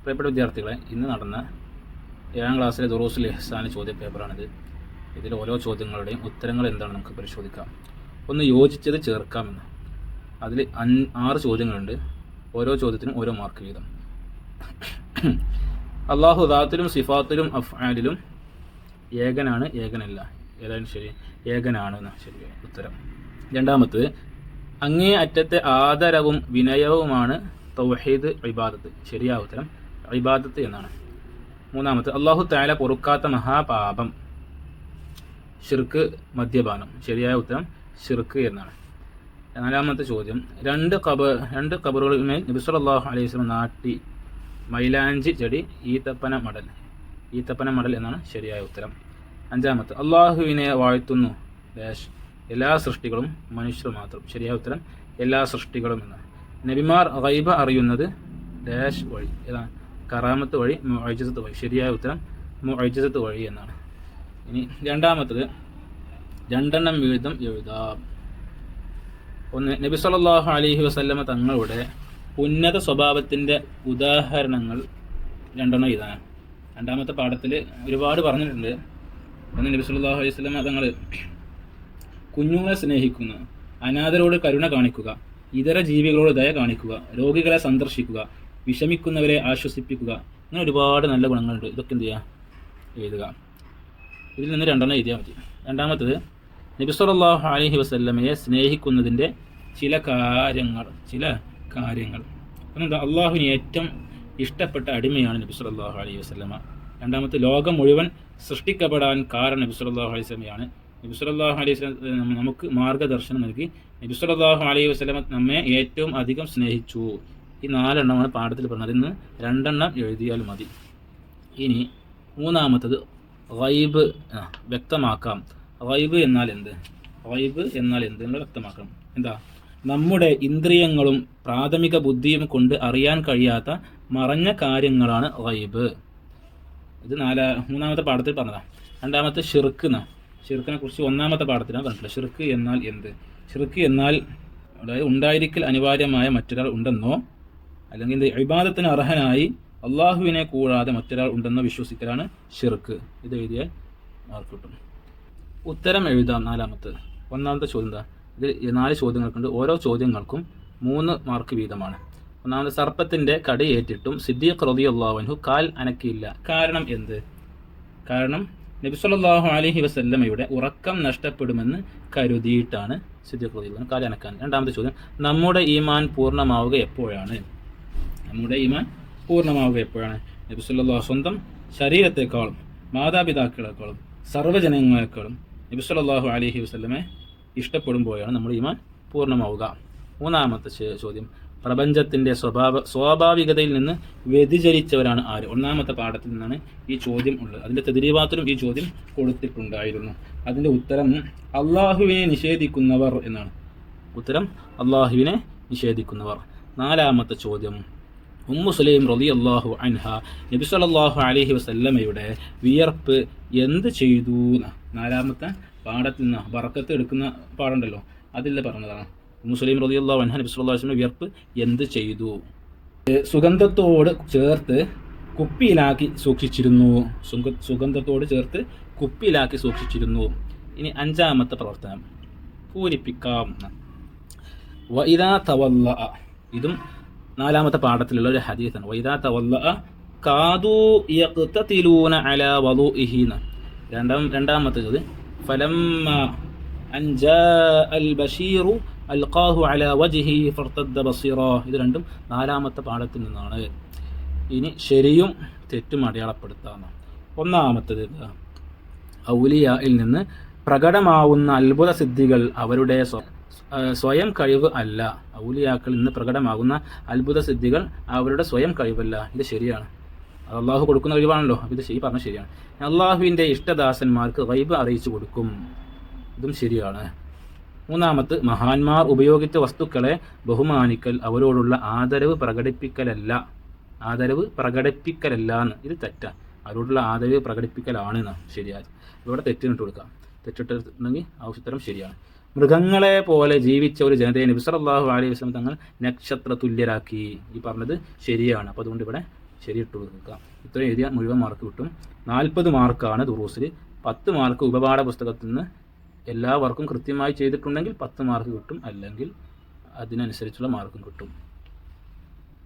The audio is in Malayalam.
പ്രിയപ്പെട്ട വിദ്യാർത്ഥികളെ, ഇന്ന് നടന്ന 7ാം ക്ലാസ്സിലെ ദുറൂസുൽ ഇഹ്സാൻ ചോദ്യ പേപ്പറാണിത്. ഇതിൽ ഓരോ ചോദ്യങ്ങളുടെയും ഉത്തരങ്ങൾ എന്താണ് നമുക്ക് പരിശോധിക്കാം. ഒന്ന്, യോജിച്ചത് ചേർക്കാമെന്ന്. അതിൽ 6 ചോദ്യങ്ങളുണ്ട്. ഓരോ ചോദ്യത്തിനും ഓരോ മാർക്ക് വീതം. അള്ളാഹു ദാത്തിലും സിഫാത്തിലും അഫ്ആലിലും ഏകനാണ്, ഏകനല്ല. ഏതാണ് ശരി? ഏകനാണ് എന്നാണ് ശരി ഉത്തരം. രണ്ടാമത്, അങ്ങേ അറ്റത്തെ ആദരവും വിനയവുമാണ് തൗഹീദ് ഇബാദത്ത്. ശരിയായ ഉത്തരം ഇബാദത്ത് എന്നാണ്. മൂന്നാമത്, അള്ളാഹു തആല പൊറുക്കാത്ത മഹാപാപം ശിർക്ക്, മദ്യപാനം. ശരിയായ ഉത്തരം ശിർക്ക് എന്നാണ്. നാലാമത്തെ ചോദ്യം, രണ്ട് ഖബറുകളിന്മേൽ നബി സല്ലല്ലാഹു അലൈഹി വസല്ലം നാട്ടി മൈലാഞ്ചി ചെടി ഈത്തപ്പന മടൽ എന്നാണ് ശരിയായ ഉത്തരം. അഞ്ചാമത്തെ, അള്ളാഹുവിനെ വാഴ്ത്തുന്നു എല്ലാ സൃഷ്ടികളും മനുഷ്യർ മാത്രം. ശരിയായ ഉത്തരം എല്ലാ സൃഷ്ടികളും എന്നാണ്. നബിമാർ ഗൈബ അറിയുന്നത് വഴി. ഏതാണ്? കറാമത്ത് വഴി, മുഅ്ജിസത്ത് വഴി. ശരിയായ ഉത്തരം മുഅ്ജിസത്ത് വഴി എന്നാണ്. ഇനി രണ്ടാമത്തത്, 2 വീതം എഴുതാം. ഒന്ന്, നബി സല്ലല്ലാഹു അലൈഹി വസല്ലമ തങ്ങളുടെ ഉന്നത സ്വഭാവത്തിൻ്റെ ഉദാഹരണങ്ങൾ 2 എഴുതാനാണ്. രണ്ടാമത്തെ പാഠത്തിൽ ഒരുപാട് പറഞ്ഞിട്ടുണ്ട്. ഒന്ന്, നബി സല്ലല്ലാഹു അലൈഹി വസല്ലമ തങ്ങൾ കുഞ്ഞുങ്ങളെ സ്നേഹിക്കുന്ന, അനാഥരോട് കരുണ കാണിക്കുക, ഇതര ജീവികളോട് ദയ കാണിക്കുക, രോഗികളെ സന്ദർശിക്കുക, വിഷമിക്കുന്നവരെ ആശ്വസിപ്പിക്കുക. അങ്ങനെ ഒരുപാട് നല്ല ഗുണങ്ങളുണ്ട്. ഇതൊക്കെ എന്ത് ചെയ്യുക? എഴുതുക. ഇതിൽ നിന്ന് 2 എഴുതിയാൽ മതി. രണ്ടാമത്തത്, നബി സല്ലല്ലാഹു അലൈഹി വസല്ലമയെ സ്നേഹിക്കുന്നതിൻ്റെ ചില കാര്യങ്ങൾ. എന്താ? അള്ളാഹുവിന് ഏറ്റവും ഇഷ്ടപ്പെട്ട അടിമയാണ് നബി സല്ലല്ലാഹു അലൈഹി വസല്ലമ. രണ്ടാമത്തെ, ലോകം മുഴുവൻ സൃഷ്ടിക്കപ്പെടാൻ കാരണം നബി സല്ലല്ലാഹു അലൈഹി വസല്ലമയാണ്. നബി സല്ലല്ലാഹു അലൈഹി വസല്ലം നമുക്ക് മാർഗ്ഗദർശനം നൽകി. നബി സല്ലല്ലാഹു അലൈഹി വസല്ലം നമ്മെ ഏറ്റവും അധികം സ്നേഹിച്ചു. ഈ 4 പാഠത്തിൽ പറഞ്ഞത്. ഇന്ന് 2 എഴുതിയാൽ മതി. ഇനി മൂന്നാമത്തത്, ഗൈബ് വ്യക്തമാക്കാം. ഗൈബ് എന്നാൽ എന്ത്? എന്ന് വ്യക്തമാക്കണം. എന്താ? നമ്മുടെ ഇന്ദ്രിയങ്ങളും പ്രാഥമിക ബുദ്ധിയും കൊണ്ട് അറിയാൻ കഴിയാത്ത മറഞ്ഞ കാര്യങ്ങളാണ് ഗൈബ്. ഇത് 3ാമത്തെ പാഠത്തിൽ പറഞ്ഞതാണ്. രണ്ടാമത്തെ, ഷിർക്കിനെ കുറിച്ച് 1ാമത്തെ പാഠത്തിലാണ് പറഞ്ഞിട്ടുള്ളത്. ഷിർക്ക് എന്നാൽ എന്ത്? ഷിർക്ക് എന്നാൽ അതായത് ഉണ്ടായിരിക്കൽ അനിവാര്യമായ മറ്റൊരാൾ ഉണ്ടെന്നോ അല്ലെങ്കിൽ ഇബാദത്തിന് അർഹനായി അള്ളാഹുവിനെ കൂടാതെ മറ്റൊരാൾ ഉണ്ടെന്നോ വിശ്വസിക്കലാണ് ഷിർക്ക്. ഇത് എഴുതിയാൽ മാർക്ക് കിട്ടും. ഉത്തരം എഴുതാം. 4ാമത്തെ 1ാമത്തെ ചോദ്യം എന്താ? ഇത് 4 ചോദ്യങ്ങൾക്കുണ്ട്. ഓരോ ചോദ്യങ്ങൾക്കും 3 മാർക്ക് വീതമാണ്. ഒന്നാമത്, സർപ്പത്തിൻ്റെ കടിയേറ്റിട്ടും സിദ്ദീഖ് റളിയല്ലാഹു അൻഹു കാൽ അനക്കിയില്ല. കാരണം എന്ത്? കാരണം നബി സല്ലല്ലാഹു അലൈഹി വസല്ലമയുടെ ഉറക്കം നഷ്ടപ്പെടുമെന്ന് കരുതിയിട്ടാണ് സിദ്ദീഖ് റളിയല്ലാഹു അൻഹു കാൽ അനക്കാൻ. രണ്ടാമത്തെ ചോദ്യം, നമ്മുടെ ഈമാൻ പൂർണ്ണമാവുക എപ്പോഴാണ്? നബി സല്ലല്ലാഹു സ്വന്തം ശരീരത്തെക്കാളും മാതാപിതാക്കളെക്കാളും സർവ്വജനങ്ങളെക്കാളും നബി സല്ലല്ലാഹു അലൈഹി വസല്ലമയെ ഇഷ്ടപ്പെടുമ്പോഴാണ് നമ്മുടെ ഈമാൻ പൂർണ്ണമാവുക. 3ാമത്തെ ചോദ്യം, പ്രപഞ്ചത്തിൻ്റെ സ്വാഭാവികതയിൽ നിന്ന് വ്യതിചലിച്ചവരാണ് ആര്? 1ാമത്തെ പാഠത്തിൽ നിന്നാണ് ഈ ചോദ്യം ഉള്ളത്. അതിൻ്റെ തദ്രീബാത്തിലും ഈ ചോദ്യം കൊടുത്തിട്ടുണ്ടായിരുന്നു. അതിൻ്റെ ഉത്തരം അള്ളാഹുവിനെ നിഷേധിക്കുന്നവർ എന്നാണ്. ഉത്തരം അള്ളാഹുവിനെ നിഷേധിക്കുന്നവർ. 4ാമത്തെ ചോദ്യം, ഉമ്മു സുലൈം റളിയല്ലാഹു അൻഹ നബി സല്ലല്ലാഹു അലൈഹി വസല്ലമയുടെ വിയർപ്പ് എന്ത് ചെയ്തു? 4ാമത്തെ പാഠത്തിൽ നിന്ന് ബറക്കത്ത് എടുക്കുന്ന പാഠമുണ്ടല്ലോ, അതിൽ പറഞ്ഞതാണ്. ഉമ്മു സുലൈം റളിയല്ലാഹു അൻഹ നബി സല്ലല്ലാഹു അലൈഹി വസല്ലം വിയർപ്പ് എന്ത് ചെയ്തു? സുഗന്ധത്തോട് ചേർത്ത് കുപ്പിയിലാക്കി സൂക്ഷിച്ചിരുന്നു. ഇനി 5ാമത്തെ പ്രവർത്തനം, പൂരിപ്പിക്കാം. വഇദാ തവല്ലഅ, ഇതും 4ാമത്തെ പാഠത്തിലുള്ള ഒരു ഹദീസാണ്. വഇദാ തവല്ലഅ കാദൂ യഖ്തതിലൂന അലാ വളുഇഹി. രണ്ടാമത്തെ ചോദ്യം, ഫലമ്മ അൻ ജാഅൽ ബശീറു അൽഖാഹു അലാ വജ്ഹി ഫർതദ്ദ ബസീറ. ഇത് രണ്ടും 4ാമത്തെ പാഠത്തിൽ നിന്നാണ്. ഇനി ശരിയും തെറ്റും അടയാളപ്പെടുത്താം. 1ാമത്തേത്, ഔലിയായിൽ നിന്ന് പ്രകടമാവുന്ന അത്ഭുത സിദ്ധികൾ അവരുടെ സ്വയം കഴിവ് അല്ല. ഔലിയാക്കളിൽ നിന്ന് പ്രകടമാകുന്ന അത്ഭുത സിദ്ധികൾ അവരുടെ സ്വയം കഴിവല്ല. ഇത് ശരിയാണ്. അത് അള്ളാഹു കൊടുക്കുന്ന കഴിവാണല്ലോ. ഇത് പറഞ്ഞത് ശരിയാണ്. അള്ളാഹുവിൻ്റെ ഇഷ്ടദാസന്മാർക്ക് ഗൈബ് അറിയിച്ചു കൊടുക്കും. ഇതും ശരിയാണ്. 3ാമത്തെ, മഹാന്മാർ ഉപയോഗിച്ച വസ്തുക്കളെ ബഹുമാനിക്കൽ അവരോടുള്ള ആദരവ് പ്രകടിപ്പിക്കലല്ല എന്ന്. ഇത് തെറ്റാണ്. അവരോടുള്ള ആദരവ് പ്രകടിപ്പിക്കലാണ് എന്നാണ് ശരിയായത്. ഇവിടെ തെറ്റിട്ട് കൊടുക്കാം. തെറ്റിട്ടുണ്ടെങ്കിൽ ആവശ്യത്തരം ശരിയാണ്. മൃഗങ്ങളെ പോലെ ജീവിച്ച ഒരു ജനതയെ നബി സല്ലല്ലാഹു അലൈഹി വസല്ലം തങ്ങൾ നക്ഷത്ര തുല്യരാക്കി. ഈ പറഞ്ഞത് ശരിയാണ്. അപ്പോൾ അതുകൊണ്ട് ഇവിടെ ശരിയിട്ട് കൊടുക്കുക. ഇത്ര എഴുതിയാൽ മുഴുവൻ മാർക്ക് കിട്ടും. 40 മാർക്കാണ് ദുറൂസിൽ. 10 മാർക്ക് ഉപപാഠ പുസ്തകത്തിൽ നിന്ന് എല്ലാ വർക്കും കൃത്യമായി ചെയ്തിട്ടുണ്ടെങ്കിൽ 10 മാർക്ക് കിട്ടും, അല്ലെങ്കിൽ അതിനനുസരിച്ചുള്ള മാർക്കും കിട്ടും.